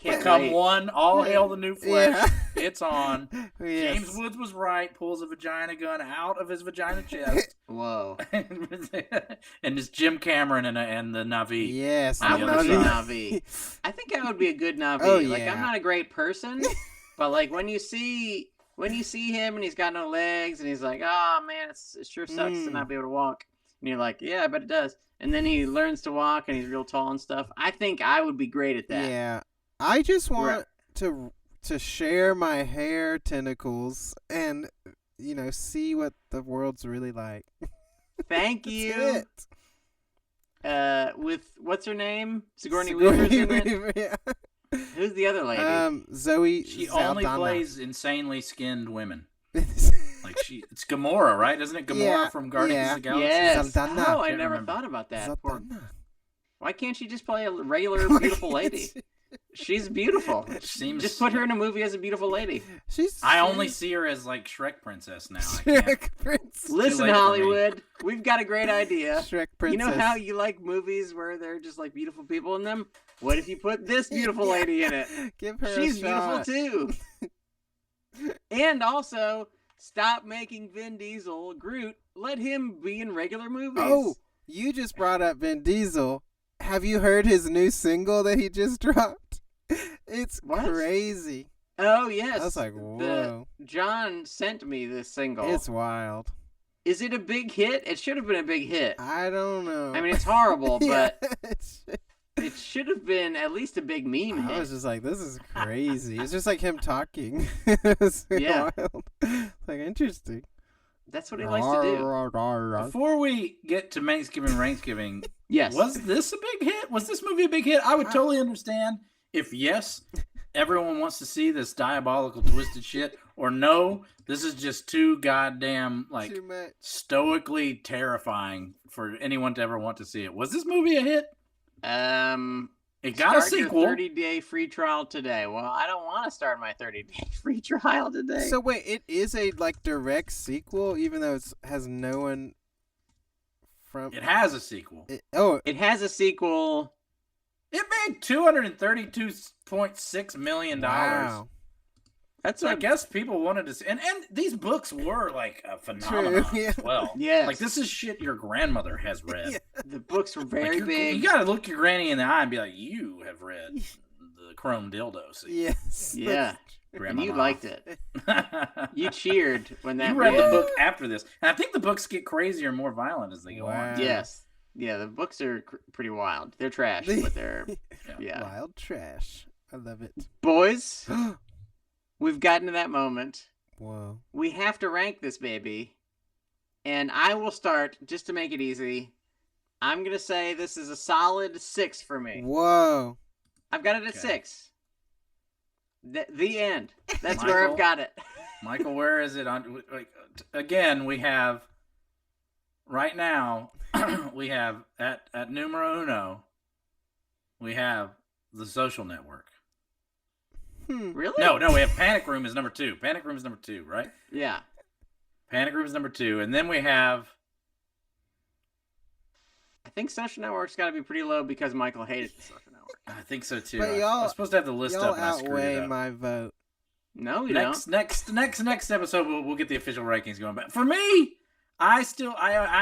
can't Become wait. one. All hail the new flesh. Yeah. It's on. Yes. James Woods was right. Pulls a vagina gun out of his vagina chest. Whoa. And it's Jim Cameron and the Navi. Yes. I on the want other to be side. Navi. I think I would be a good Navi. Oh, Like, yeah. I'm not a great person, but like when you see him and he's got no legs and he's like, oh man, it sure sucks to not be able to walk. And you're like, yeah, I bet it does. And then he learns to walk and he's real tall and stuff. I think I would be great at that. Yeah. I just want to share my hair tentacles and, see what the world's really like. Thank That's you. it. With what's her name? Sigourney Weaver's in it. Weaver, yeah. Who's the other lady? Zoe. She Saldana. only plays insanely skinned women. Like it's Gamora, right? Isn't it Gamora Yeah, from Guardians of the Galaxy? Yes. Saldana. Oh, I Can't never remember. thought about that. Saldana. Why can't she just play a regular beautiful lady? She's beautiful. Seems Just put her in a movie as a beautiful lady. I only see her as like Shrek princess now. I can't. Shrek Princess. Listen, late for me. Hollywood, we've got a great idea. Shrek Princess. You know how you like movies where they're just like beautiful people in them? What if you put this beautiful lady in it? Give her She's a beautiful shot. too. And also, stop making Vin Diesel Groot. Let him be in regular movies. Oh, you just brought up Vin Diesel. Have you heard his new single that he just dropped? It's What? crazy. Oh yes. I was like, whoa. John sent me this single. It's wild. Is it a big hit? It should have been a big hit. I don't know. I mean, it's horrible, Yeah, but it should have been at least a big meme I hit. was just like, this is crazy. It's just like him talking. It's Yeah. wild. It's like, interesting. That's what he likes to do. Before we get to Manksgiving, Yes. was this a big hit? Was this movie a big hit? I would totally understand if yes, everyone wants to see this diabolical, twisted shit, or no, this is just too goddamn like Too much. stoically terrifying for anyone to ever want to see it. Was this movie a hit? It got a Start your sequel. 30-day free trial today. Well, I don't want to start my 30-day free trial today. So wait, it is a like direct sequel, even though it has no one from. It has a sequel. It has a sequel. It made $232.6 million. Wow. That's So I a guess people wanted to see, and these books were like a phenomenon yeah. as well. Yes. Like this is shit your grandmother has read. Yeah. The books were Like, very you big. gotta look your granny in the eye and be like, you have read the Chrome Dildo. See, Yes. Yeah. Grandma. And you liked it. You cheered when that You read the ran. book after this, and I think the books get crazier and more violent as they go Wow. on. Yes. Yeah, the books are pretty wild. They're trash, but they're yeah. Wild trash. I love it. Boys, we've gotten to that moment. Whoa. We have to rank this baby. And I will start just to make it easy. I'm going to say this is a solid 6 for me. Whoa. I've got it at Okay. 6. The end. That's where I've Michael? got it. Michael, where is it on? Like, again, we have right now. We have at numero uno. We have The Social Network. Really? No, we have Panic Room is number 2. Panic Room is number 2, right? Yeah. Panic Room is number 2, and then we have. I think Social Network's got to be pretty low because Michael hated the Social Network. I think so too. But I y'all- was supposed to have the list Y'all up, and I screwed outweigh it up. my vote. No, we don't. Next episode, we'll get the official rankings going. But for me, I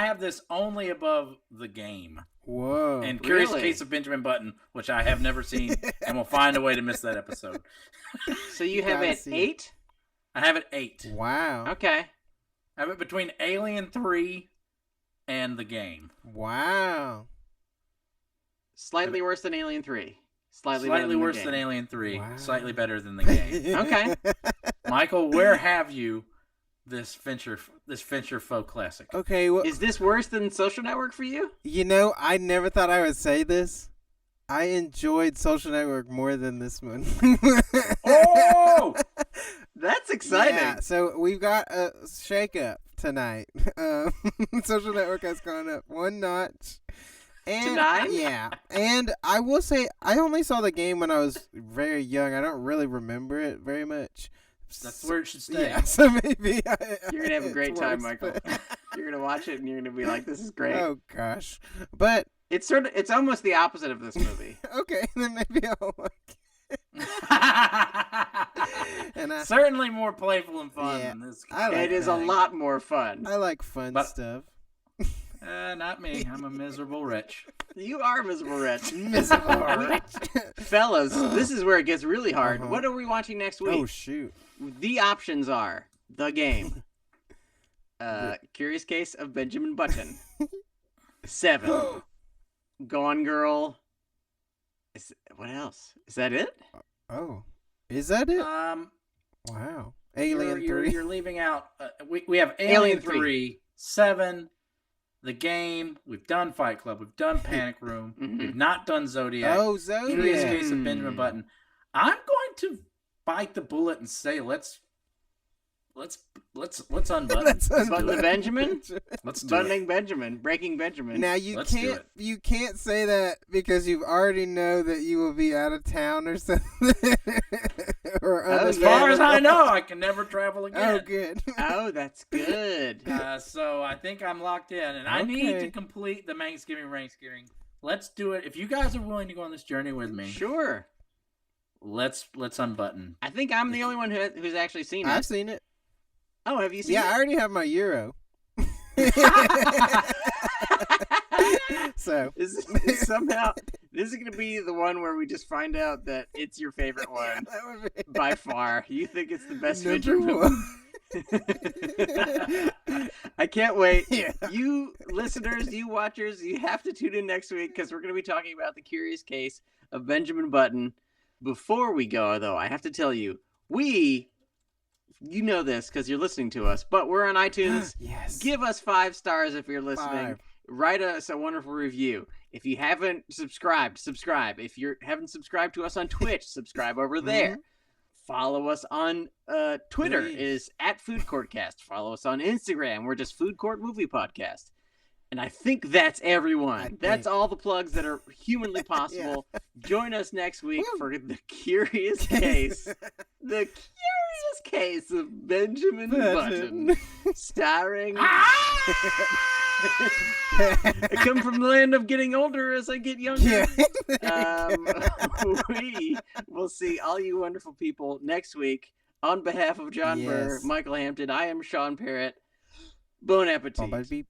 have this only above The Game Whoa. and Curious Really? Case of Benjamin Button, which I have never seen, and will find a way to miss that episode. So you You have gotta it see it. 8? I have it 8. Wow. Okay. I have it between Alien 3 and The Game. Wow. Slightly worse than Alien 3. Slightly Worse The than Game. Alien 3. Wow. Slightly better than The Game. Okay. Michael, where have you this Fincher faux classic? Okay, well, Is this worse than Social Network for you? I never thought I would say this. I enjoyed Social Network more than this one. Oh! That's exciting. Yeah, so we've got a shake-up tonight. Social Network has gone up one notch. And, Tonight? Yeah. And I will say, I only saw The Game when I was very young. I don't really remember it very much. That's where it should stay. Yeah, so maybe You're gonna have a great it's time, worse, Michael. but- You're gonna watch it and you're gonna be like, "This is great." Oh gosh, but It's almost the opposite of this movie. okay, then maybe I'll like. And nah. Certainly more playful and fun Yeah, than this. I like It is a that. lot more fun. I like fun But- stuff. Not me. I'm a miserable wretch. You are miserable wretch. Miserable rich. Fellas, this is where it gets really hard. Uh-huh. What are we watching next week? Oh shoot. The options are The Game, Curious Case of Benjamin Button, 7, Gone Girl. What else? Is that it? Oh, is that it? Wow. Alien you're, 3. You're leaving out. We have Alien Alien 3. 3, 7, The Game. We've done Fight Club. We've done Panic Room. Mhm. We've not done Zodiac. Oh, Curious Zodiac. Case of Benjamin Button. I'm going to bite the bullet and say let's unbutton. Let's Button the Benjamin? Let's do Buttoning it. Benjamin, breaking Benjamin. Now you Let's do can't it. you can't say that because you already know that you will be out of town or something. Or Oh, As yeah. far as I know, I can never travel Oh, again. good. Oh, that's good. So I think I'm locked in, and I need Okay. to complete the Manksgiving. Let's do it. If you guys are willing to go on this journey with me, Sure. let's unbutton. I think I'm the only one who's actually seen it. I've seen it. Oh, have you seen Yeah, I it? already have my euro. So Is somehow this is going to be the one where we just find out that it's your favorite one that would be by far. You think it's the best number Fincher movie? one. I can't wait. Yeah. You listeners, you watchers, you have to tune in next week because we're going to be talking about the Curious Case of Benjamin Button. Before we go, though, I have to tell you, you know this because you're listening to us, but we're on iTunes. Yes. Give us 5 stars if you're listening. 5. Write us a wonderful review. If you haven't subscribed, subscribe. If you haven't subscribed to us on Twitch, subscribe over there. Follow us on Twitter. Please. It is @FoodCourtCast. Follow us on Instagram. We're just Food Court Movie Podcast. And I think that's everyone. That's all the plugs that are humanly possible. Join us next week Woo. for the Curious Case. The Curious Case of Benjamin Button. Starring... I come from the land of getting older as I get younger. Yeah. We will see all you wonderful people next week. On behalf of John Burr, Yes. Michael Hampton, I am Sean Parrott. Bon appetit. Bumblebee.